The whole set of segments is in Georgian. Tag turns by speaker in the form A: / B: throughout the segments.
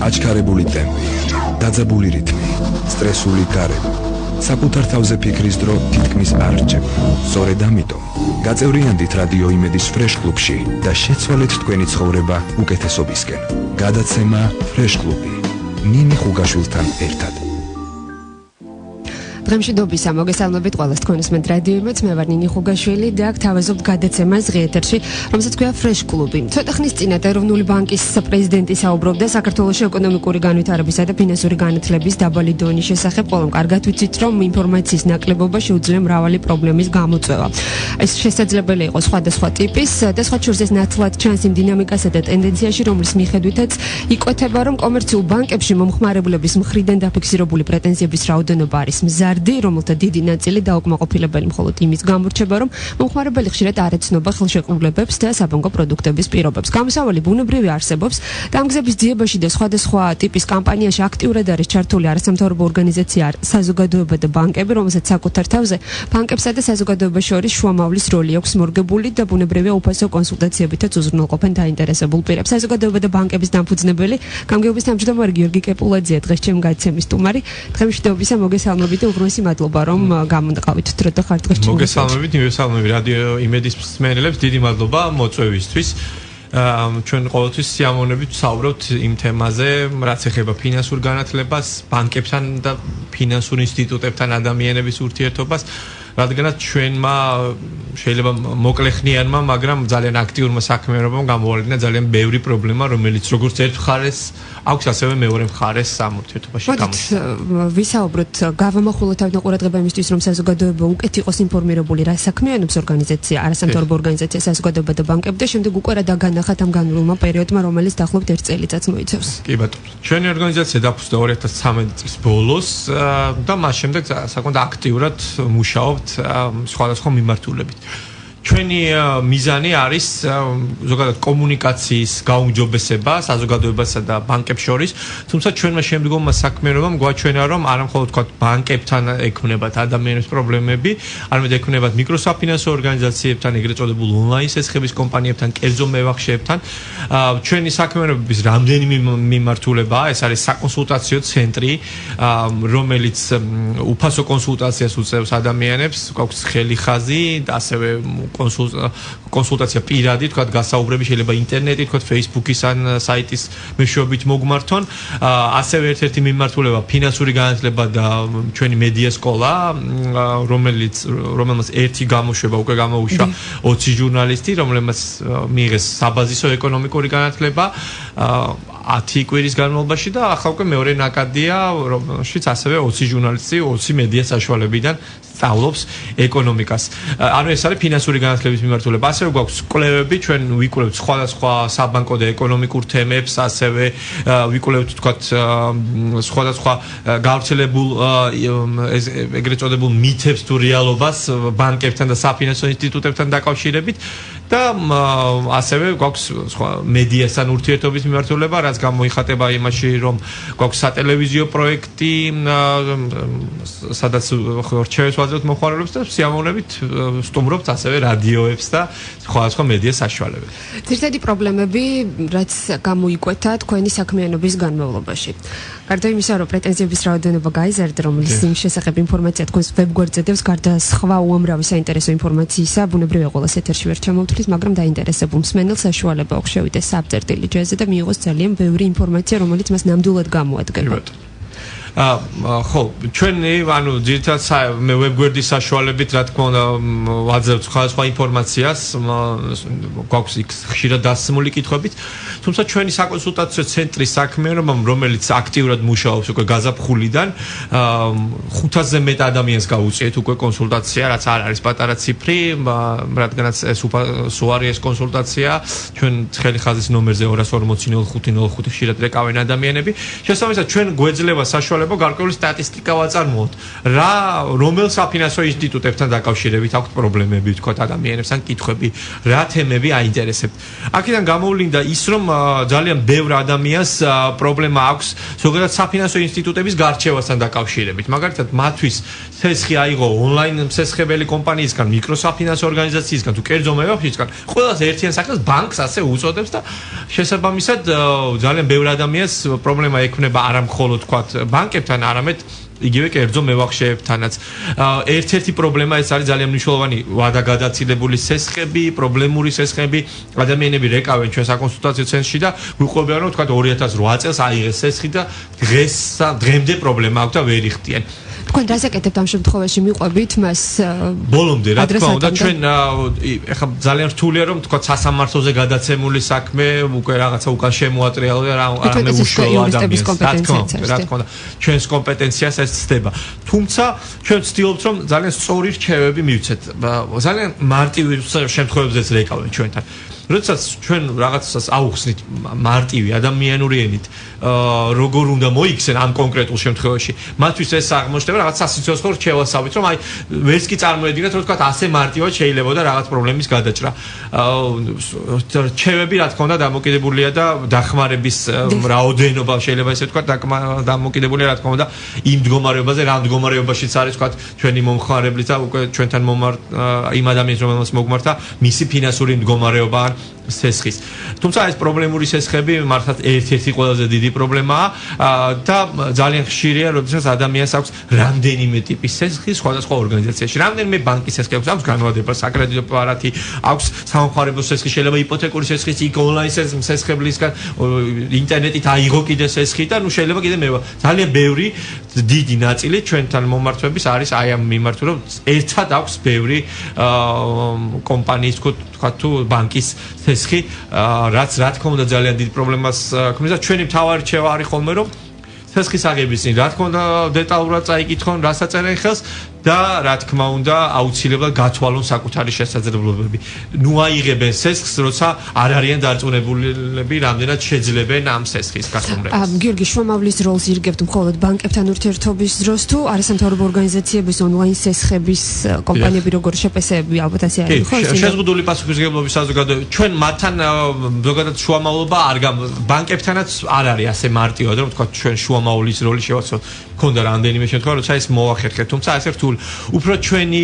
A: აჩქარებული ტემპი, დაძაბული რითმი, სტრესული გარემო, საკუთარ თავზე ფიქრის დრო თითქმის არ რჩება. სწორედ ამიტომ გაწევრიანდით რადიო იმედის ფრეშ კლუბში და შეცვალეთ თქვენი ცხოვრება უკეთესობისკენ. გადაცემა ფრეშ კლუბი. ნინი ხუგაშვილთან ერთად.
B: დღემშვიდობისა მოგესალმებით ყველას თქვენს მე რადიო იმედს მე ვარ ნინი ხუგაშვილი და აქ თავაზობთ გადაცემას ღიეთერში რომელსაც ქვია ფრეშ კლუბი. ცოტა ხნის წინათ ეროვნული ბანკის პრეზიდენტი საუბრობდა საქართველოს ეკონომიკური განვითარებისა და ფინანსური განათლების დაბალი დონის შესახებ. ყველამ კარგად ვიცით რომ ინფორმაციის ნაკლებობა შეუძლია მრავალი პრობლემის გამოწვევა. ეს შესაძლებელი იყო სხვადასხვა ტიპის და სხვა შორის ეს ნათლად ჩანს იმ დინამიკასა და ტენდენციაში რომლის მიხედვითაც იკვეთება რომ კომერციულ ბანკებში მომხმარებლების მხრიდან დაფიქსირებული პრეტენზიების რაოდენობა არის მზარდი რომელთა დიდი ნაწილი დაუკმაყოფილებელი მხოლოდ იმის გამორჩება რომ მომხმარებელი ხშირად არ ეცნობა ხელშეკრულებებს და საბანკო პროდუქტების პირობებს. გამოსავალი ბუნებრივი არსებობს და ამ გზების ძიებაში და სხვადასხვა ტიპის კამპანიაში აქტიურად არის ჩართული არასამთავრობო ორგანიზაცია საზოგადოება და ბანკები რომელსაც საკუთარ თავზე ბანკებსა და საზოგადოებას შორის შუამავლის როლი აქვს მორგებული და ბუნებრივია უფასო კონსულტაციებითაც უზრუნველყოფენ დაინტერესებულ პირებს. საზოგადოება და ბანკების დამფუძნებელი გამგეობის თავმჯდომარე გიორგი კეპულაძეა დღეს ჩემ გადაცემის სტუმარი. დღემშვიდობისა მოგესალმებით და უღრმესი მადლობა რომ გამოდყავით დრო და ხართ დღეს.
C: მოგესალმებით, მივესალმები რადიო იმედის მსმენელებს, დიდი მადლობა მოწვევისთვის. ჩვენ ყოველთვის სიამოვნებით ვსაუბრობთ იმ თემაზე, რაც ეხება ფინანსურ განათლებას, ბანკებთან და ფინანსურ ინსტიტუტებთან ადამიანების ურთიერთობას. რადგანაც ჩვენმა შეიძლება მოკლეხნიანმა, მაგრამ ძალიან აქტიურმა საქმიანობამ გამოავლინა ძალიან ბევრი პრობლემა, რომელიც როგორც ერთ მხარეს აქვს, ასევე მეორე მხარეს ამ ურთიერთობაში
B: გამოდის. ვისაუბროთ, გავამახვილოთ თავიდან ყურადღება იმისთვის, რომ საზოგადოება უკეთ იყოს ინფორმირებული, რა საქმიანობს ორგანიზაცია, არასამთავრობო ორგანიზაცია, საზოგადოება და ბანკები და შემდეგ უკვე რა დაგანახათ ამ განვლილმა პერიოდმა, რომელიც დაახლოებით 1 წელიწადს მოიცავს.
C: კი ბატონო. ჩვენი ორგანიზაცია დაფუძნდა 2013 წლის ბოლოს და მას შემდეგ საკმაოდ აქტიურად მუშაობთ სხვადასხვა მიმართულებით. ჩვენი მიზანი არის ზოგადად კომუნიკაციის გაუმჯობესება საზოგადოებასა და ბანკებს შორის, თუმცა ჩვენმა შემდგომმა საქმიანობამ გვაჩვენა რომ არა მხოლოდ თქვა ბანკებთან ექმნებათ ადამიანების პრობლემები, არამედ ექმნებათ მიკროსაფინანსო ორგანიზაციებთან, ეგრეთ წოდებულ ონლაინ სესხების კომპანიებთან, კერძო მევახშეებთან. ჩვენი საქმიანობების რამდენიმე მიმართულებაა, ეს არის საკონსულტაციო ცენტრი, რომელიც უფასო კონსულტაციას უწევს ადამიანებს, გვაქვს ხელი ხაზი და ასევე კონსულტაცია პირადი, თქვა გასაუბრები შეიძლება ინტერნეტით, თქვა Facebook-ის ან საიტის მეშვეობით მოგმართონ. ასევე ერთ-ერთი მიმართულება ფინანსური განათლება და ჩვენი მედია სკოლა, რომელმაც ერთი გამოშვება უკვე გამოუშვა 20 ჟურნალისტი, რომელმაც მიიღეს საბაზისო ეკონომიკური განათლება 10 კვირის განმავლობაში და ახლა უკვე მეორე ნაკადია, რომელშიც ასევე 20 ჟურნალისტი 20 მედია საშუალებიდან სწავლობს ეკონომიკას. ანუ ეს არის ფინანსური განათლების მიმართულება. ასევე გვაქვს კვლევები, ჩვენ ვიკვლევთ სხვადასხვა საბანკო და ეკონომიკურ თემებს, ასევე ვიკვლევთ თქვათ სხვადასხვა გავრცელებულ ეგრეთ წოდებულ მითებს თუ რეალობას ბანკებთან და საფინანსო ინსტიტუტებთან დაკავშირებით და ასევე გვაქვს სხვა მედიასთან ურთიერთობის მიმართულება, რაც გამოიხატება იმაში, რომ გვაქვს სატელევიზიო პროექტი, სადაც რჩევებს ვაძლევთ მოხმარებლებს და სიამოვნებით სტუმრობთ ასევე რადიოებს და სხვადასხვა მედია საშუალებებს.
B: ძირითადი პრობლემები, რაც გამოიკვეთა თქვენი საქმიანობის განმავლობაში. გარდა იმისა, რომ პრეტენზიების რაოდენობა გაიზარდა, რომელიც იმის შესახებ ინფორმაცია თქვენს ვებგვერდზე დევს, გარდა სხვა უამრავი საინტერესო ინფორმაციისა, ბუნებრივია ყოველს ეთერში ვერ ჩამოვთვლის, მაგრამ დაინტერესებულ მსმენელს საშუალება აქვს შევიდეს საბჭერტილი ჯერზე და მიიღოს ძალიან ბევრი ინფორმაცია, რომელიც მას ნამდვილად გამოადგება.
C: ხო, ჩვენი ანუ ძირითადად მე ვებგვერდის საშუალებით რა თქმა უნდა ვაძლევთ სხვა ინფორმაციას, გვაქვს იქ ხშირად დასმული კითხვებით, თუმცა ჩვენი საკონსულტაციო ცენტრის საქმიანობამ, რომელიც აქტიურად მუშაობს უკვე გაზაფხულიდან, 500-ზე მეტ ადამიანს გაუწიეთ უკვე კონსულტაცია, რაც არ არის პატარა ციფრი, რადგანაც ეს უარი ეს კონსულტაცია ჩვენ ხელი ხაზის ნომერზე 240 05 05 ხშირად რეკავენ ადამიანები. შესაბამისად ჩვენ გვეძლება საშუალება მოხდება, გარკვეული სტატისტიკა ვაწარმოოთ. რომელ საფინანსო ინსტიტუტებთან დაკავშირებით აქვს პრობლემები, ვთქვათ, ადამიანებს ან კითხვები, რა თემები აინტერესებთ. აქედან გამოვლინდა ის, რომ ძალიან ბევრ ადამიანს პრობლემა აქვს ზოგადად საფინანსო ინსტიტუტების გარჩევასთან დაკავშირებით. მაგალითად, მათთვის სესხი აიღო ონლაინ მსესხებელი კომპანიისგან, მიკროსაფინანსო ორგანიზაციისგან თუ კერძო მებაღჩისგან, ყველას ერთიან სახელს ბანკს ასე უწოდებს და შესაბამისად ძალიან ბევრ ადამიანს პრობლემა ექნება არა მხოლოდ თქვათ ბანკებთან, არამედ იგივე კერძო მევახშეებთანაც. ერთ-ერთი პრობლემა ეს არის ძალიან მნიშვნელოვანი ვადაგადაცილებული სესხები, პრობლემური სესხები, ადამიანები რეკავენ ჩვენ საკონსულტაციო ცენტრში და გვიყვებიან რომ თქვათ 2008 წელს აიღეს სესხი და დღემდე პრობლემა აქვს და ვერ იხდიან.
B: თქვენ რას აკეთებთ ამ შემთხვევაში მიყვებით მას
C: ბოლომდე რა თქმა უნდა ჩვენ ეხლა ძალიან რთულია რომ თქვა სასამართლოზე გადაცემული საქმე უკვე რაღაცა უკან შემოატრიალო და რამე უშუალო ადამიანის რა თქმა უნდა ჩვენს კომპეტენციას ეს ცდება თუმცა ჩვენ ვცდილობთ რომ ძალიან სწორი რჩევები მივცეთ ძალიან მარტივი შემთხვევებზეც რეკავენ ჩვენთან როდესაც ჩვენ რაღაცას აუხსნით მარტივი ადამიანური ენით როგორ უნდა მოიქცენ ამ კონკრეტულ შემთხვევაში მათთვის ეს აღმოჩნდება რაღაც სასიცოცხლო რჩევასავით რომ აი ვერც კი წარმოედგინეთ რომ თქვა ასე მარტივად შეიძლება და რაღაც პრობლემის გადაჭრა რჩევები რა თქმა უნდა დამოკიდებულია და დახმარების რაოდენობა შეიძლება ესე ვთქვა დამოკიდებულია რა თქმა უნდა იმ მდგომარეობაზე რა მდგომარეობაშიც არის თქვა ჩვენი მომხმარებლის და უკვე ჩვენთან იმ ადამიანს რომელსაც მოგმართა მისი ფინანსური მდგომარეობა სესხის. თუმცა ეს პრობლემური სესხები მართლაც ერთ-ერთი ყველაზე დიდი პრობლემაა და ძალიან ხშირია, როდესაც ადამიანს აქვს რამდენიმე ტიპის სესხი სხვადასხვა ორგანიზაციაში. რამდენიმე ბანკის სესხი აქვს განვადება, საკრედიტო აპარატი, აქვს სამხარებო სესხი, შეიძლება იპოთეკური სესხიც, იქ ონლაინ სესხებლისგან ინტერნეტით აიღო კიდე სესხი და ნუ შეიძლება კიდე ძალიან ბევრი დიდი ნაწილი ჩვენთან მომართვების არის აი ამ მიმართ რომ ერთად აქვს ბევრი კომპანიის თქვა თუ ბანკის სესხი რაც რა თქმა უნდა ძალიან დიდ პრობლემას ქმნის და ჩვენი მთავარი რჩევა არის ხოლმე რომ სესხის აღების წინ რა თქმა უნდა დეტალურად წაიკითხონ რა საწერენ ხელს და რა თქმა უნდა აუცილებლად გათვალონ საკუთარი შესაძლებლობები. ნუ აიღებენ სესხს, როცა არ არიან დარწმუნებულები, რამდენად შეძლებენ ამ სესხის გასუმრებას.
B: გიორგი, შუამავლის როლს ირგებთ მხოლოდ ბანკებთან ურთიერთობის დროს თუ არასამთავრობო ორგანიზაციების ონლაინ სესხების კომპანიები როგორ შეფასებები ალბათ ასე არის, ხო?
C: შეზღუდული პასუხისმგებლობის საზოგადოება ჩვენ მათთან ზოგადად შუამავლობა არ ბანკებთანაც არ არის ასე მარტივად რომ თქვა ჩვენ შუამავლის როლი შევაცვლოთ. ქონდა რამდენიმე შემთხვევა, როცა ეს მოახერხეთ, თუმცა ასე რთული უფრო ჩვენი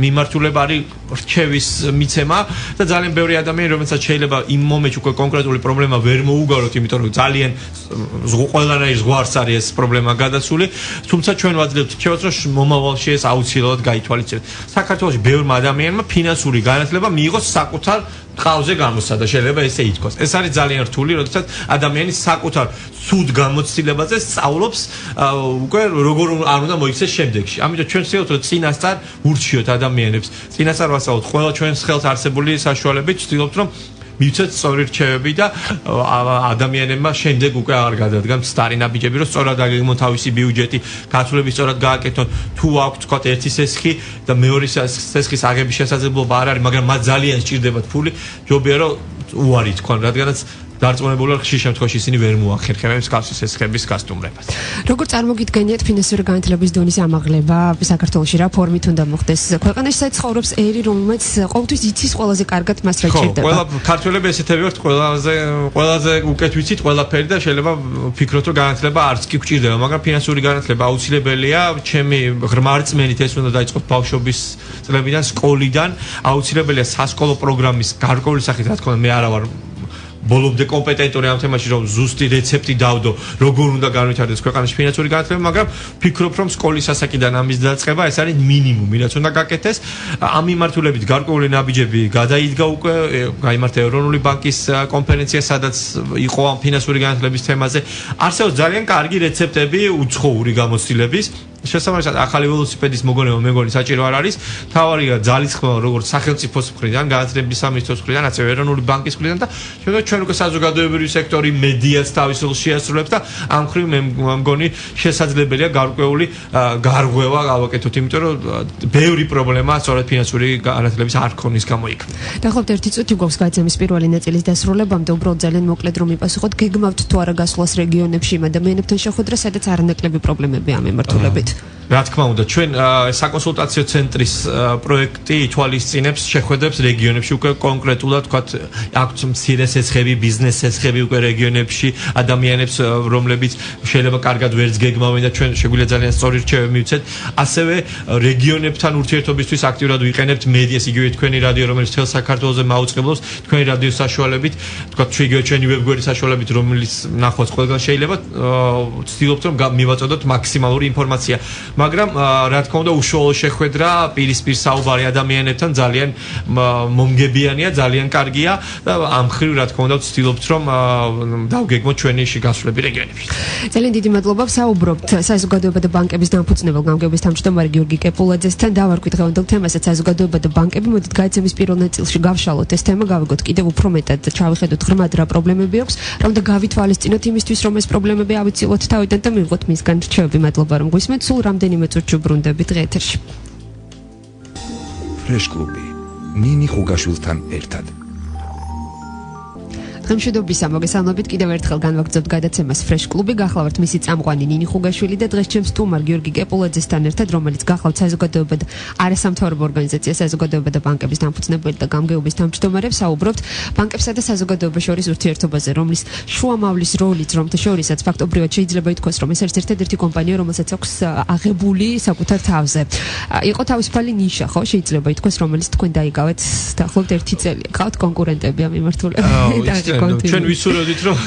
C: მიმართულება არის რჩევის მიცემა და ძალიან ბევრი ადამიანი რომელსაც შეიძლება იმ მომენტში უკვე კონკრეტული პრობლემა ვერ მოუგაროთ, იმიტომ რომ ძალიან ყველანაირ ზღვარს არის ეს პრობლემა გადასული, თუმცა ჩვენ ვაძლევთ რჩევას, რომ მომავალში ეს აუცილებლად გაითვალისწინებთ. საქართველოში ბევრმა ადამიანმა ფინანსური განათლება მიიღოს საკუთარ ყავზე გამოსადა, შეიძლება ესე ითქვას. ეს არის ძალიან რთული, როდესაც ადამიანი საკუთარ სუდ გამოცდილებაზე სწავლობს უკვე როგორ არ უნდა მოიქცეს შემდეგში. ამიტომ ჩვენ ვცდილობთ რომ წინასწარ ურჩიოთ ადამიანებს. წინასწარ ვასწავლოთ ყველა ჩვენს ხელს არსებული საშუალებით, ვცდილობთ რომ მივცეთ სწორი რჩევები და ადამიანებმა შემდეგ უკვე არ გადადგან მცდარი ნაბიჯები, რომ სწორად აგეგმონ თავისი ბიუჯეტი, გათვლები სწორად გააკეთონ. თუ აქვს თქვა ერთი სესხი და მეორე სესხის აღების შესაძლებლობა არ არის, მაგრამ მათ ძალიან სჭირდებათ ფული, ჯობია რომ უარი თქვან, რადგანაც დარწმუნებული ხშირ შემთხვევაში ისინი ვერ მოახერხებენ მსგავსი სესხების გასტუმრებას.
B: როგორ წარმოგიდგენიათ ფინანსური განათლების დონის ამაღლება საქართველოში რა ფორმით უნდა მოხდეს? ქვეყანაში საერთოდ ერი რომელმაც ყოველთვის იცის ყველაზე კარგად მას რა ჭირდება.
C: ყველა ქართველები ესეთები ვართ, ყველაზე უკეთ ვიცით ყველაფერი და შეიძლება ვფიქროთ რომ განათლება არც კი გვჭირდება, მაგრამ ფინანსური განათლება აუცილებელია. ჩემი ღრმა რწმენით ეს უნდა დაიწყოს ბავშვობის წლებიდან, სკოლიდან, აუცილებელია სასკოლო პროგრამის გარკვეული სახით, რა თქმა უნდა, მე არა ვარ ბოლომდე კომპეტენტური ამ თემაში რომ ზუსტი რეცეპტი დავდო როგორ უნდა განვითარდეს ქვეყანაში ფინანსური განათლება, მაგრამ ვფიქრობ რომ სკოლის ასაკიდან ამის დაწყება ეს არის მინიმუმი რაც უნდა გაკეთდეს. ამ მიმართულებით გარკვეული ნაბიჯები გადაიდგა უკვე, გაიმართა ეროვნული ბანკის კონფერენცია, სადაც იყო ამ ფინანსური განათლების თემაზე. არსებობს ძალიან კარგი რეცეპტები უცხოური გამოცდილების შესაბამისად ახალი ველოსიპედის მოგონება მეგონი საჭირო არ არის. თავარია ძალისხმევა როგორც სახელმწიფოს მხრიდან, განათლების სამინისტროს მხრიდან, ასევე ეროვნული ბანკის მხრიდან და ჩვენ უკვე საზოგადოებრივი სექტორი მედიაც თავის როლს შეასრულებს და ამ მხრივ მე მგონი შესაძლებელია გარკვეული გარღვევა გავაკეთოთ, იმიტომ რომ ბევრი პრობლემა სწორედ ფინანსური განათლების არ ქონის გამო იქნება.
B: დაახლოებით 1 წუთი გვაქვს გადაცემის პირველი ნაწილის დასრულებამდე, უბრალოდ ძალიან მოკლედ რომ მიპასუხოთ, გეგმავთ თუ არა გასვლას რეგიონებში იმ ადამიანებთან შეხვედრა, სადაც არანაკლები პრობლემებია ამ მიმართულებით.
C: რა თქმა უნდა, ჩვენ საკონსულტაციო ცენტრის პროექტი ითვალისწინებს შეხვედრებს რეგიონებში, უკვე კონკრეტულად თქვათ, აქვს მცირე სესხები, ბიზნეს სესხები უკვე რეგიონებში, ადამიანებს, რომლებიც შეიძლება კარგად ვერც გეგმავენ და ჩვენ შეგვიძლია ძალიან სწორი რჩევები მივცეთ. ასევე რეგიონებთან ურთიერთობისთვის აქტიურად ვიყენებთ მედიას, იგივე თქვენი რადიო, რომელიც მთელ საქართველოზე მაუწყებლობს, თქვენი რადიოს საშუალებით, თქვათ, იგივე ჩვენი ვებგვერდის საშუალებით, რომელიც ნახვაც ყველგან შეიძლება, ვცდილობთ რომ მივაწოდოთ მაქსიმალური ინფორმაცია. მაგრამ რა თქმა უნდა უშუალო შეხვედრა პირისპირ საუბარი ადამიანებთან ძალიან მომგებიანია, ძალიან კარგია და ამ მხრივ რა თქმა უნდა ვცდილობთ რომ დავგეგმოთ ჩვენი გასვლები რეგიონებში.
B: ძალიან დიდი მადლობა. საუბრობთ საზოგადოება და ბანკების დამფუძნებელ გამგეობის თავმჯდომარე გიორგი კეპულაძესთან. დავარქვით დღევანდელ თემასაც საზოგადოება და ბანკები. მოდით გადაცემის პირველ ნაწილში გავშალოთ ეს თემა, გავიგოთ კიდევ უფრო მეტად და ჩავიხედოთ ღრმად რა პრობლემები აქვს, რომ და გავითვალისწინოთ იმისთვის რომ ეს პრობლემები ავიცილოთ თავიდან და მივიღოთ მისგან რჩევები. მადლობა რომ გვისმენთ. სულ რამდენიმე წუთში ვბრუნდებით დღე ეთერში.
A: ფრეშ კლუბი ნინი ხუგაშვილთან ერთად.
B: დღემშვიდობისა მოგესალმებით, კიდევ ერთხელ განვაგრძობთ გადაცემას ფრეშ კლუბი. გახლავართ მისი წამყვანი ნინი ხუგაშვილი და დღეს ჩემს სტუმარ გიორგი კეპულაძესთან ერთად, რომელიც გახლავთ საზოგადოება და არასამთავრობო ორგანიზაცია საზოგადოება და ბანკების დამფუძნებელი და გამგეობის თავმჯდომარე. საუბრობთ ბანკებსა და საზოგადოებას შორის ურთიერთობაზე, რომლის შუამავლის როლიც რომთა შორისაც ფაქტობრივად შეიძლება ითქვას, რომ ეს არის ერთადერთი კომპანია, რომელსაც აქვს აღებული საკუთარ თავზე. იყო თავისუფალი ნიშა, ხო, შეიძლება ითქვას, რომელიც თქვენ დაიგავეთ დაახლოებით 1 წელი. ყავთ კონკურენტები ამ მიმართულებით.
C: ჩვენ ვისურვებდით რომ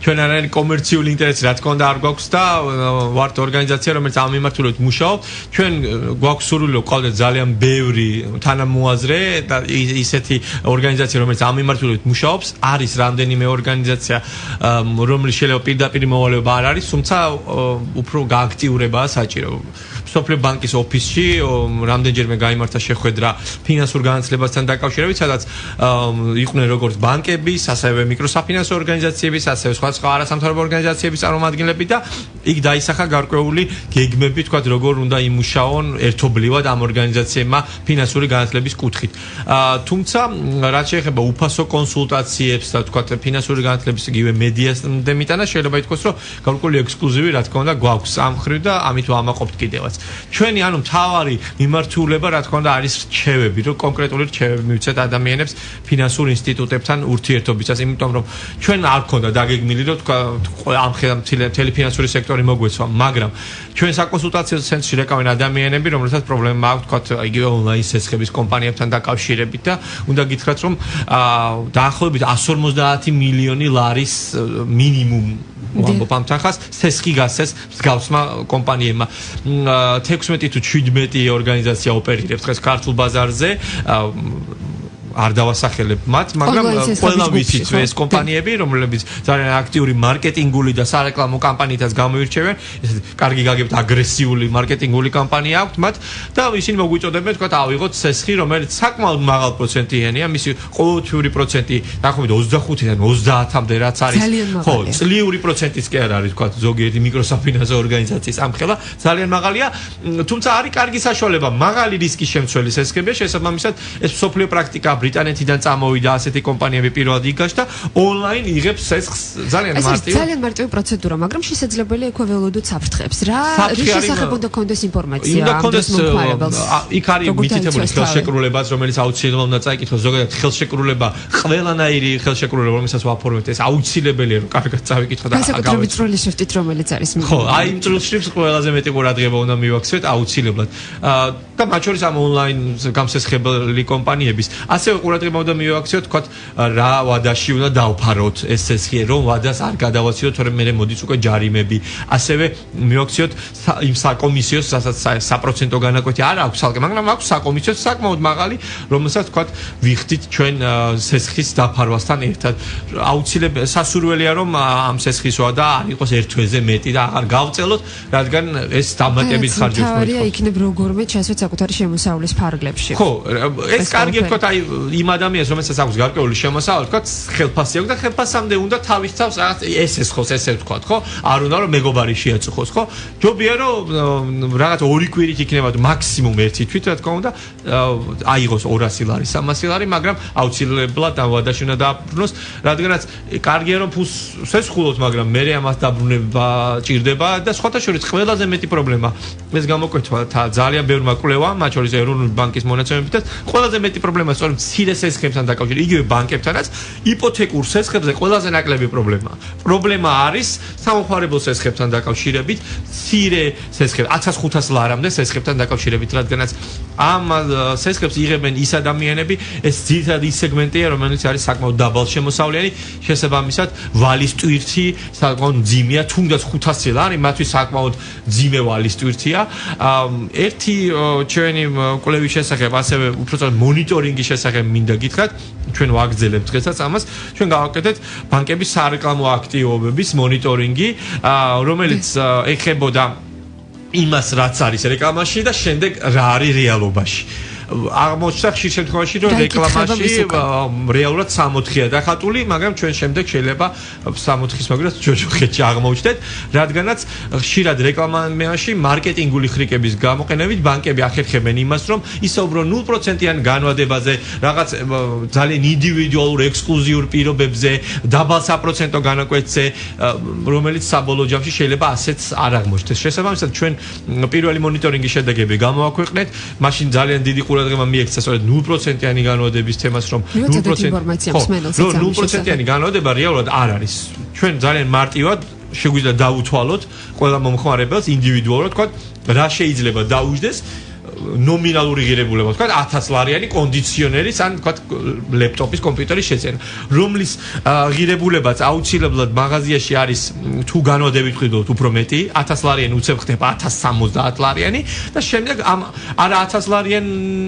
C: ჩვენ არაერთი კომერციული ინტერესი რა თქმა უნდა არ გვაქვს და ვართ ორგანიზაცია რომელიც ამ მიმართულებით მუშაობს. ჩვენ გვაქვს სურვილი რომ ყავდეთ ძალიან ბევრი თანამოაზრე და ისეთი ორგანიზაცია რომელიც ამ მიმართულებით მუშაობს. არის რამდენიმე ორგანიზაცია რომლის შეიძლება პირდაპირ მოვალეობა არ არის, თუმცა უფრო გააქტიურებაა საჭირო. სოფლიო ბანკის ოფისში რამდენჯერმე გაიმართა შეხვედრა ფინანსურ განათლებასთან დაკავშირებით, სადაც იყვნენ როგორც ბანკების, ასევე მიკროსაფინანსო ორგანიზაციების, ასევე სხვა არასამთავრობო ორგანიზაციების წარმომადგენლები და იქ დაისახა გარკვეული გეგმები, თქვათ, როგორ უნდა იმუშაონ ერთობლივად ამ ორგანიზაციებმა ფინანსური განათლების კუთხით. თუმცა, რაც შეეხება უფასო კონსულტაციებს და თქვათ, ფინანსური განათლების იგივე მედიასთან მიტანა, შეიძლება ითქვას, რომ გარკვეული ექსკლუზივი, რა თქმა უნდა, გვაქვს ამ მხრივ და ამით ვამაყობთ კიდევაც. ჩვენი მთავარი მიმართულება რა თქმა უნდა არის რჩევები, რომ კონკრეტული რჩევები მივცეთ ადამიანებს ფინანსურ ინსტიტუტებთან ურთიერთობისას, იმიტომ რომ ჩვენ არ ქონდა დაგეგმილი რომ ამ მთელი ფინანსური სექტორი მოგვეცვა, მაგრამ ჩვენ საკონსულტაციო ცენტრში რეკავენ ადამიანები, რომლებსაც პრობლემა აქვს, თქვათ, იგივე ონლაინ სესხების კომპანიებთან დაკავშირებით და უნდა გითხრათ, რომ დაახლოებით 150 მილიონი ლარის მინიმუმ ვამბობ ამ თანხას სესხი გასცეს მსგავსმა კომპანიებმა. 16 თუ 17 ორგანიზაცია ოპერირებს დღეს ქართულ ბაზარზე. არ დავასახელებ მათ, მაგრამ ყველა ვიცით ეს კომპანიები, რომლებიც ძალიან აქტიური მარკეტინგული და სარეკლამო კამპანიითაც გამოირჩევენ, ესეთი კარგი გაგებთ აგრესიული მარკეტინგული კამპანია აქვთ მათ და ისინი მოგვიწოდებენ, თქვათ, ავიღოთ სესხი, რომელიც საკმაოდ მაღალ პროცენტიანია, მისი ყოველთვიური პროცენტი დაახლოებით 25-დან 30-მდე რაც არის. ხო, წლიური პროცენტიც კი არ არის, თქვათ, ზოგიერთი მიკროსაფინანსო ორგანიზაციის ამხელა ძალიან მაღალია, თუმცა არის კარგი საშუალება, მაღალი რისკის შემცველი სესხებია, შესაბამისად ეს მსოფლიო პრაქტიკა ბრიტანეთიდან წამოვიდა ასეთი კომპანიები პირველად იგაშ და ონლაინ იღებს სესხს ძალიან მარტივი.
B: ეს ძალიან მარტივი პროცედურა, მაგრამ შესაძლებელია იქ ველოდოთ საფრთხებს. რა შესახებ უნდა კონდეს ინფორმაცია ამ დროს მომხმარებელს?
C: იქ არის მითითებული ხელშეკრულებაც, რომელიც აუცილებლად უნდა წაიკითხოს. ზოგადად ხელშეკრულება, ყველანაირი ხელშეკრულება, რომელსაც ვაფორმებთ, ეს აუცილებელია რომ კარგად წავიკითხოთ და
B: განსაკუთრებით წვრილი შრიფტით, რომელიც არის.
C: ხო, აი იმ წვრილ შრიფტს ყველაზე მეტი ყურადღება უნდა მივაქცევთ აუცილებლად. და მათ შორის ამ ონლაინ გამსესხებელი კომპანიების ასევე ასევე ყურადღება უნდა მივაქციოთ, თქვათ, რა ვადაში უნდა დავფაროთ ეს სესხი, რომ ვადას არ გადავაცილოთ, თორემ მე მოდის უკვე ჯარიმები. ასევე მივაქციოთ იმ საკომისიოს, რასაც საპროცენტო განაკვეთი არ აქვს ალკე, მაგრამ აქვს საკომისიოს საკმაოდ მაღალი, რომელსაც თქვათ, ვიხდით ჩვენ სესხის დაფარვასთან ერთად. აუცილებელი სასურველია, რომ ამ სესხის ვადა არ იყოს ერთ თვეზე მეტი და აღარ გავწელოთ, რადგან ეს დამატებით ხარჯებს მოითხოვს.
B: თავარია იქნებ როგორმე ჩასვეთ საკუთარი შემოსავლის ფარგლებში.
C: ხო, ეს კარგია თქვათ, აი იმ ადამიანს, რომელსაც აქვს გარკვეული შემოსავალი, თქვათ, ხელფასი აქვს და ხელფასამდე უნდა თავის თავს რაღაც ესესხოს, ესე ვთქვათ, ხო? არ უნდა რომ მეგობარი შეაწუხოს, ხო? ჯობია რომ რაღაც ორი კვირით იქნება მაქსიმუმ ერთი თვით, რა თქმა უნდა, აიღოს 200 ლარი, 300 ლარი, მაგრამ აუცილებლად ამ ვადაში უნდა დააბრუნოს, რადგანაც კარგია რომ ფულს სესხულოთ, მაგრამ მე ამას დაბრუნება ჭირდება და სხვათა შორის ყველაზე მეტი პრობლემა ეს გამოკვეთვა ძალიან ბევრმა კვლევამ, მათ შორის ეროვნული ბანკის მონაცემებითაც, ყველაზე მეტი პრობლემა სწორედ მცირე სესხებთან დაკავშირებით, იგივე ბანკებთანაც, იპოთეკურ სესხებზე ყველაზე ნაკლები პრობლემაა. პრობლემა არის სამხარებელ სესხებთან დაკავშირებით, მცირე სესხებს 1500 ლარამდე სესხებთან დაკავშირებით, რადგანაც ამ სესხებს იღებენ ის ადამიანები, ეს ძირითადად ის სეგმენტია, რომელიც არის საკმაოდ დაბალშემოსავლიანი, შესაბამისად, ვალის ტვირთი საკმაოდ მძიმეა, თუნდაც 500 ლარი, მათთვის საკმაოდ მძიმე ვალის ტვირთია. ერთი ჩვენი კვლევის შესახებ, ასევე უბრალოდ მონიტორინგის შესახებ მინდა გითხრათ, ჩვენ ვაგრძელებთ დღესაც ამას, ჩვენ გავაკეთეთ ბანკების სარეკლამო აქტივობების მონიტორინგი, რომელიც ეხებოდა იმას, რაც არის რეკლამაში და შემდეგ რა არის რეალობაში. აღმოჩნდა ხშირ შემთხვევაში, რომ რეკლამაში რეალურად 60-ია დახატული, მაგრამ ჩვენ შემდეგ შეიძლება 60-ის მაგრას ჯოჯოხეთში აღმოჩნდეთ, რადგანაც ხშირად რეკლამაში მარკეტინგული ხრიკების გამოყენებით ბანკები ახერხებენ იმას, რომ ისაუბრონ 0%-იან განვადებაზე, რაღაც ძალიან ინდივიდუალურ ექსკლუზიურ პირობებზე, დაბალ საპროცენტო განაკვეთზე, რომელიც საბოლოო ჯამში შეიძლება ასეც არ აღმოჩნდეს. შესაბამისად, ჩვენ პირველი მონიტორინგის შედეგები გამოვაქვეყნეთ, მაშინ ძალიან დიდი ყურადღება მიექცა სწორედ 0%-იანი განვადების თემას, რომ 0%-იანი განვადება რეალურად არ არის. ჩვენ ძალიან მარტივად შეგვიძლია დავუთვალოთ ყველა მომხმარებელს ინდივიდუალურად, თქვა, რა შეიძლება დაუჯდეს ნომინალური ღირებულება, თქვა 1000 ლარიანი კონდიციონერის ან თქვა ლეპტოპის, კომპიუტერის შეძენა, რომლის ღირებულებაც აუცილებლად მაღაზიაში არის თუ განვადებით ვხედავთ უფრო მეტი, 1000 ლარიანი უცებ ხდება 1070 ლარიანი და შემდეგ ამ არა 1000 ლარიან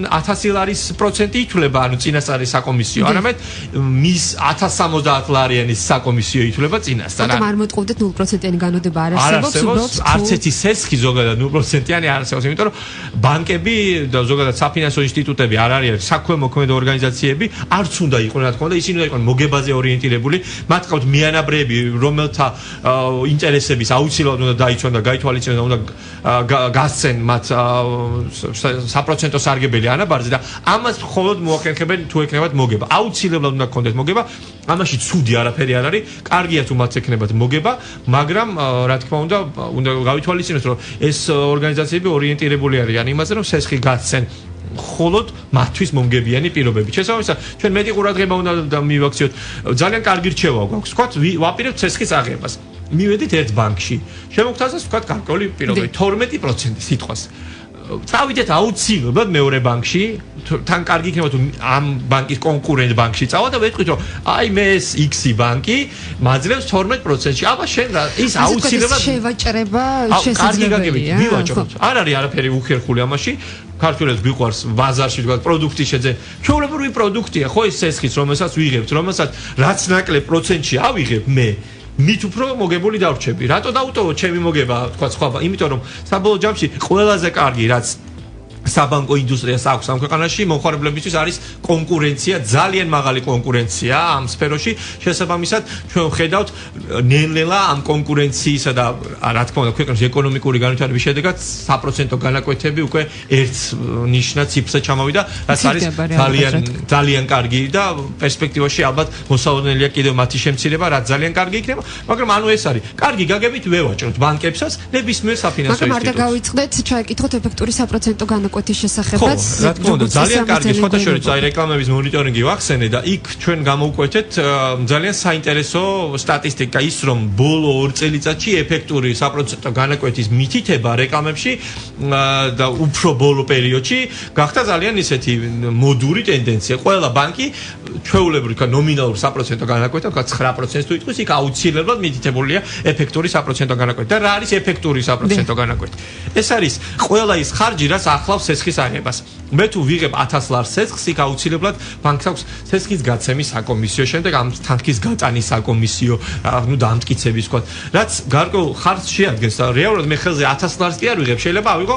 C: 1000 ლარის პროცენტი ითვლება, ანუ წინასწარი საკომისიო, არამედ მის 1070 ლარიანის საკომისიო ითვლება წინასწარ.
B: ანუ არ მოტყუდეთ 0%-იანი განვადება არ არსებობს,
C: უბრალოდ არც ერთი სესხი ზოგადად 0%-იანი არ არსებობს, იმიტომ რომ ბანკები და ზოგადად საფინანსო ინსტიტუტები არ არის საქველმოქმედო ორგანიზაციები, არც უნდა იყვნენ, რა თქმა უნდა, ისინი უნდა იყვნენ მოგებაზე ორიენტირებული, მათ ყავთ მიანაბრები, რომელთა ინტერესების აუცილებლად უნდა დაიცვან და გაითვალისწინონ და უნდა გასცენ მათ საპროცენტო სარგებელი ანაბარზე და ამას მხოლოდ მოახერხებენ თუ ეკნებათ მოგება. აუცილებლად უნდა გქონდეთ მოგება, ამაში ცუდი არაფერი არ არის, კარგია თუ მათ ეკნებათ მოგება, მაგრამ რა თქმა უნდა გავითვალისწინოთ, რომ ეს ორგანიზაციები ორიენტირებული არიან იმაზე, რომ სესხი გასცენ მხოლოდ მათთვის მომგებიანი პირობებით. შესაბამისად, ჩვენ მეტი ყურადღება უნდა მივაქციოთ. ძალიან კარგი რჩევა გვაქვს. ვთქვათ, ვაპირებთ სესხის აღებას. მივედით ერთ ბანკში. შემოგთავაზეთ, ვთქვათ, გარკვეული პირობები 12% სიტყვას. წავიდეთ აუცილებლად მეორე ბანკში, თან კარგი იქნება თუ ამ ბანკის კონკურენტ ბანკში წავა და ვეთქვით, რომ აი მე ეს X ბანკი მაძლევს 12%-ში. აბა შენ რა ის აუცილებლად
B: შევაჭრება შესაძლებელია.
C: მივაჭროთ. არ არის არაფერი უხერხული ამაში. ქართველებს გვიყვარს ბაზარში ვთქვათ პროდუქტი შეძენ. ჩვეულებრივი პროდუქტია, ხო ეს სესხიც, რომელსაც ვიღებთ, რომელსაც რაც ნაკლებ პროცენტში ავიღებ მე. მით უფრო მოგებული დავრჩები. რატო დაუტოვო ჩემი მოგება, თქვა სხვა, იმიტომ რომ საბოლოო ჯამში ყველაზე კარგი რაც საბანკო ინდუსტრიას აქვს ამ ქვეყანაში, მომხმარებლებისთვის არის კონკურენცია, ძალიან მაღალი კონკურენცია ამ სფეროში. შესაბამისად, ჩვენ ვხედავთ ნელ-ნელა ამ კონკურენციისა და რა თქმა უნდა, ქვეყნის ეკონომიკური განვითარების შედეგად საპროცენტო განაკვეთები უკვე ერთ ნიშნად ციფრზე ჩამოვიდა, რაც არის ძალიან კარგი და პერსპექტივაში ალბათ მოსავალნელია კიდევ მათი შემცირება, რაც ძალიან კარგი იქნება, მაგრამ ანუ ეს არის. კარგი გაგებით ვევაჭროთ ბანკებსაც, ნებისმიერ საფინანსო ინსტიტუტს.
B: მაგრამ არ დაგავიწყდეთ, ჩაიკითხოთ ეფექტური საპროცენტო განაკვეთი განაკვეთის შესახებაც
C: რა თქმა უნდა ძალიან კარგი სხვათა შორის აი რეკლამების მონიტორინგი ვახსენე და იქ ჩვენ გამოვკვეთეთ ძალიან საინტერესო სტატისტიკა ის რომ ბოლო 2 წელიწადში ეფექტური საპროცენტო განაკვეთის მითითება რეკლამებში და უფრო ბოლო პერიოდში გახდა ძალიან ისეთი მოდური ტენდენცია. ყველა ბანკი ჩვეულებრივ ნომინალურ საპროცენტო განაკვეთს 9%-ს თუ იტყვის, იქ აუცილებლად მითითებულია ეფექტური საპროცენტო განაკვეთი. და რა არის ეფექტური საპროცენტო განაკვეთი? ეს არის ყველა ის ხარჯი, რაც ახლავს სესხის აღებას. მე თუ ვიღებ 1000 ლარს სესხს, იქ აუცილებლად ბანკს აქვს სესხის გაცემის საკომისიო, შემდეგ ამ თანხის გატანის საკომისიო, დამტკიცების თქვა. რაც გარკვეულ ხარჯს შეადგენს და რეალურად მე ხელზე 1000 ლარს კი არ ვიღებ, შეიძლება ავიღო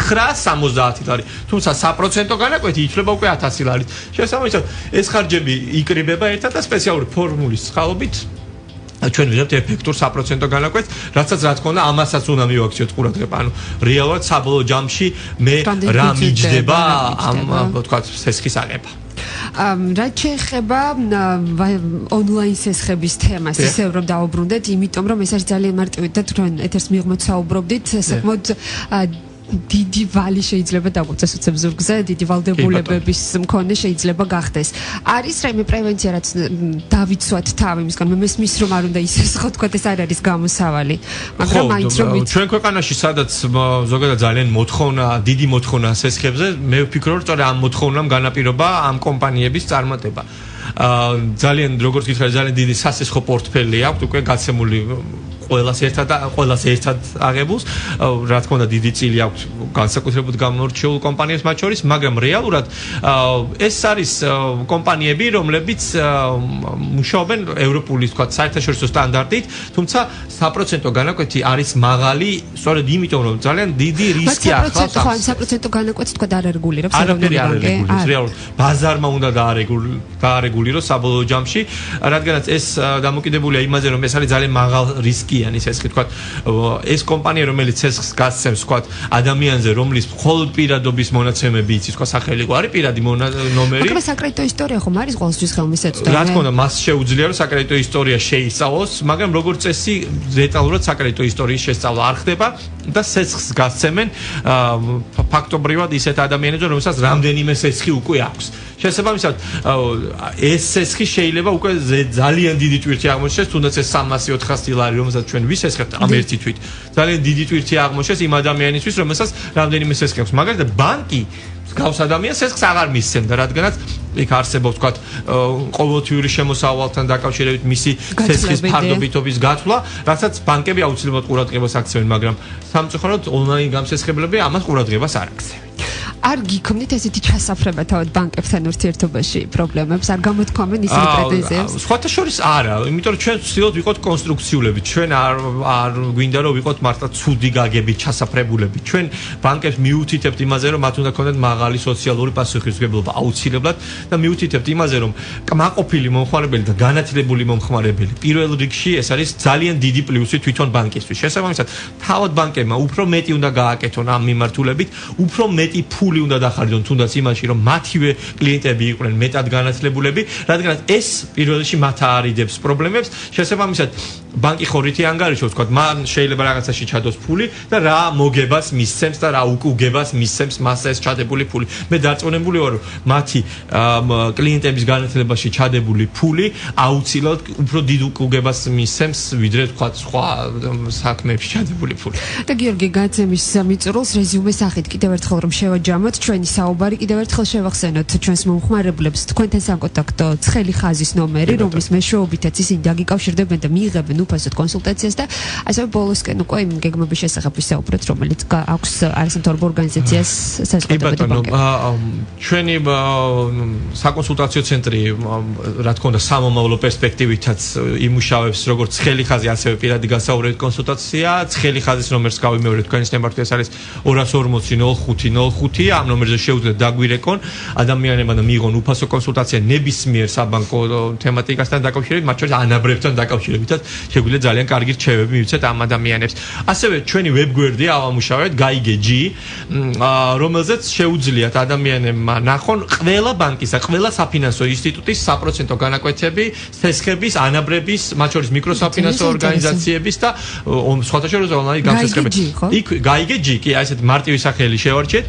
C: 970 ლარი. თუმცა საპროცენტო განაკვეთი ითვლება უკვე 1000 ლარით. შესაბამისად, ეს ხარჯები იკრიბება ერთად და სპეციალური ფორმულის წყალობით ჩვენ ვიღებთ ეფექტურ საპროცენტო განაკვეთს, რასაც რა თქმა უნდა ამასაც უნდა მივაქციოთ ყურადღება. ანუ რეალურად საბოლოო ჯამში მე რა მიჯდება ამ თქვა სესხის აღება.
B: რაც შეეხება ონლაინ სესხების თემას, ისევ რომ დავუბრუნდეთ, იმიტომ რომ ეს არის ძალიან მარტივი და თქვენ ეთერს მიღმოთ საუბრობდით, საკმაოდ დიდი ვალი შეიძლება დაგვწეს უცებ ზურგზე, დიდი ვალდებულებების მქონე შეიძლება გახდეს. არის რაიმე პრევენცია, რაც დავიცვათ თავი მისგან, მე მესმის რომ არ უნდა ისესხო, თქვა ეს არ არის გამოსავალი. მაგრამ მაინც რომ
C: ჩვენ ქვეყანაში სადაც ზოგადად ძალიან დიდი მოთხოვნა სესხებზე, მე ვფიქრობ, რომ სწორედ ამ მოთხოვნამ განაპირობა ამ კომპანიების წარმატება. ძალიან როგორც გითხარი, ძალიან დიდი სასესხო პორტფელი აქვს უკვე გაცემული ყველას ერთად აღებულს, რა თქმა უნდა დიდი წილი აქვს განსაკუთრებულად გამორჩეულ კომპანიებს მათ შორის, მაგრამ რეალურად ეს არის კომპანიები, რომლებიც მუშაობენ ევროპული, თქვა, საერთაშორისო სტანდარტით, თუმცა საპროცენტო განაკვეთი არის მაღალი, სწორედ იმიტომ რომ ძალიან დიდი რისკი ახლავს.
B: ხო, საპროცენტო განაკვეთს თქვა არეგულირებს
C: ეროვნული ბანკი. რეალურად ბაზარმა უნდა დაარეგულიროს საბოლოო ჯამში, რადგანაც ეს დამოკიდებულია იმაზე, რომ ეს არის ძალიან მაღალ რისკი ეს თქვა ეს კომპანია რომელიც სესხს გასცემს თქვა ადამიანზე რომლის მხოლოდ პირადობის მონაცემები იცის თქვა სახელი ყო არის პირადი ნომერი
B: მაგრამ საკრედიტო ისტორია ხომ არის ყოველთვის ხელმისაწვდომი
C: რა თქმა უნდა მას შეუძლია რომ საკრედიტო ისტორია შეისწავლოს მაგრამ როგორც წესი დეტალურად საკრედიტო ისტორიის შესწავლა არ ხდება და სესხს გასცემენ ფაქტობრივად ისეთ ადამიანებს რომელსაც რამდენიმე სესხი უკვე აქვს შესაბამისად ეს სესხი შეიძლება უკვე ძალიან დიდი ტვირთი აღმოჩნდეს თუნდაც ეს 300-400 ლარი რომელსაც ჩვენ ვისესხებთ ამ ერთი თვით ძალიან დიდი ტვირთი აღმოჩნდეს იმ ადამიანისთვის რომელსაც რამდენიმე სესხი აქვს მაგალითად ბანკი გავს ადამიანს სესხს აღარ მისცემდა რადგანაც იქ არსებობს თქვა ყოველთვიური შემოსავალთან დაკავშირებით მისი სესხის ფარდობითობის გათვლა რასაც ბანკები აუცილებლად ყურადღებას აქცევენ მაგრამ სამწუხაროდ ონლაინ გამსესხებლები ამას ყურადღებას არ აქცევენ
B: არ გიქონდით ესეთი ჩასაფრება თავად ბანკებთან ურთიერთობაში პრობლემებს არ გამოთქვამენ ისინი პრეტენზიებს
C: სხვათა შორის არა იმიტომ რომ ჩვენ ვცდილობთ ვიყოთ კონსტრუქციულები ჩვენ არ გვინდა რომ ვიყოთ მართლა ცუდი გაგებით ჩასაფრებულები ჩვენ ბანკებს მიუთითებთ იმაზე რომ მათ უნდა ქონდეთ მაღალი სოციალური პასუხისმგებლობა აუცილებლად და მიუთითებთ იმაზე რომ კმაყოფილი მომხმარებელი და განათლებული მომხმარებელი პირველ რიგში ეს არის ძალიან დიდი პლუსი თვითონ ბანკისთვის შესაბამისად თავად ბანკებმა უფრო მეტი უნდა გააკეთონ ამ მიმართულებით უფრო მეტი ფული უნდა დახარჯონ თუნდაც იმაში რომ მათივე კლიენტები იყვნენ მეტად განათლებულები რადგანაც ეს პირველ რიგში მათ არიდებს პრობლემებს შესაბამისად ბანკი ხორითი ანგარიშობს თქვა მან შეიძლება რაღაცაში ჩადოს ფული და რა მოგებას მისცემს და რა უკუგებას მისცემს მას ეს ჩადებული ფული მე დარწმუნებული ვარ რომ მათი კლიენტების განათლებაში ჩადებული ფული აუცილებლად უფრო დიდ უკუგებას მისცემს ვიდრე თქვა სხვა საქმეებში ჩადებული ფული
B: და გიორგი გაცემის მიწურულს რეზიუმეს სახით კიდევ ერთხელ რომ შევაჯამოთ ჩვენი საუბარი კიდევ ერთხელ შევახსენოთ ჩვენს მომხმარებლებს თქვენთან საკონტაქტო ცხელი ხაზის ნომერი რომლის მეშვეობითაც ისინი დაგიკავშირდებენ და მიიღებენ უფასოდ კონსულტაციას და ასევე ბოლოსკენ უკვე იმ გეგმების შესახებ ვისაუბრეთ რომელიც აქვს არასამთავრობო ორგანიზაციას საზოგადოებრივი ბანკები
C: ჩვენი საკონსულტაციო ცენტრი რა თქმა უნდა სამომავლო პერსპექტივითაც იმუშავებს როგორც ცხელი ხაზი ასევე პირადი გასაუბრებით კონსულტაცია ცხელი ხაზის ნომერს გავიმეორებ თქვენის ნებართვი ეს არის 240 05 ამ ნომერზე შეუძლიათ დაგვირეკონ ადამიანებმა და მიიღონ უფასო კონსულტაცია ნებისმიერ საბანკო თემატიკასთან დაკავშირებით მათ შორის ანაბრებთან დაკავშირებითაც შეგვიძლია ძალიან კარგი რჩევები მივცეთ ამ ადამიანებს. ასევე ჩვენი ვებგვერდია ავამუშავეთ GAIGG, რომელზეც შეუძლიათ ადამიანებმა ნახონ ყველა ბანკის და ყველა საფინანსო ინსტიტუტის საპროცენტო განაკვეთები, სესხების, ანაბრების, მათ შორის მიკროსაფინანსო ორგანიზაციების და სხვათა შორის ონლაინ გამსესხებების. იქ GAIGG კი ასეთ მარტივი სახელი შევარჩიეთ.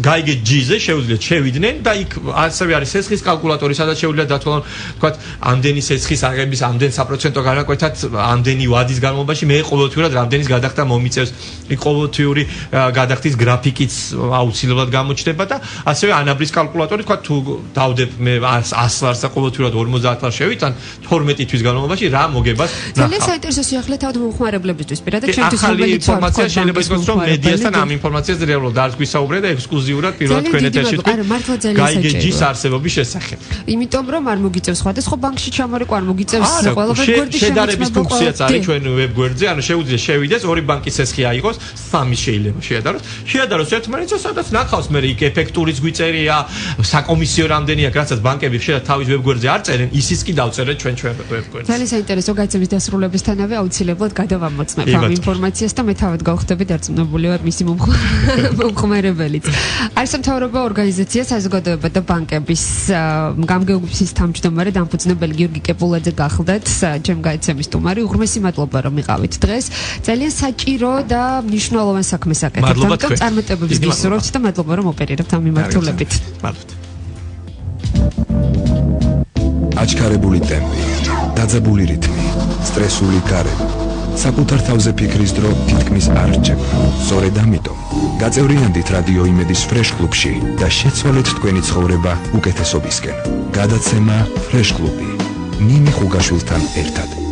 C: GAIGG-ზე შეუძლიათ შევიდნენ და იქ ასევე არის სესხის კალკულატორი, სადაც შეუძლიათ დათვალონ, თქვათ, ამდენი სესხის აღების, ამდენ საპროცენტო განაკვეთად, ამდენი ვადის განმავლობაში მე ყოველთვიურად რამდენის გადახდა მომიწევს. იქ ყოველთვიური გადახდის გრაფიკიც აუცილებლად გამოჩნდება და ასევე ანაბრის კალკულატორი, თქვათ, თუ დავდებ მე 100 ლარს და ყოველთვიურად 50 ლარს შევიტან 12 თვის განმავლობაში რა მოგებას ნახავ.
B: ძალიან საინტერესო სიახლე თავად მომხმარებლებისთვის პირადად ჩვენთვის
C: ახალი ინფორმაცია შეიძლება იყოს რომ მედიასთან ამ ინფორმაციას რეალურად არ გვისაუბრეთ და ექსკლუზიურად პირველად თქვენ ეთერში თქვით.
B: არა, მართლა ძალიან საჭიროა.
C: GAIGG-ის არსებობის შესახებ.
B: იმიტომ რომ არ მოგიწევს სხვადასხვა ბანკში ჩამორეკვა, არ მოგიწევს ყველა ვებგვერდი
C: შედარების ფუნქციაც არის ჩვენ ვებგვერდზე, ანუ შეუძლია შევიდეს ორი ბანკის სესხი აიღოს, სამი შეიძლება შეადაროს ერთმანეთს, სადაც ნახავს მე იქ ეფექტურიც გვიწერია, საკომისიო რამდენია, რასაც ბანკები შეიძლება თავის ვებგვერდზე არ წერენ, ისიც კი დავწერეთ ჩვენ ვებგვერდზე.
B: ძალიან საინტერესო გაიცემის დასრულებისთანავე აუცილებლად გადავამოწმებ ამ ინფორმაციას და მე თავად გავხდები დარწმუნებული ვარ მისი მომხმარებელიც. არის მთავრობა ორგანიზაცია საზოგადოება და ბანკების გამგეობის თავმჯდომარე დამფუძნებელი გიორგი კეპულაძე გახლდათ, ჩემ გაიცემის სტუმარი. უღრმესი მადლობა რომ იყავით დღეს. ძალიან საჭირო და მნიშვნელოვან საქმეს აკეთებთ. ამიტომ წარმატებებს გისურვებთ და მადლობა რომ ოპერირებთ ამ მიმართულებით.
C: მადლობა.
A: აჩქარებული ტემპი, დაძაბული რითმი, სტრესული გარემო, საკუთარ თავზე ფიქრის დრო თითქმის არ რჩება. სწორედ ამიტომ გაწევრიანდით რადიო იმედის ფრეშ კლუბში და შეცვალეთ თქვენი ცხოვრება უკეთესობისკენ. გადაცემა ფრეშ კლუბი. ნინი ხუგაშვილთან ერთად.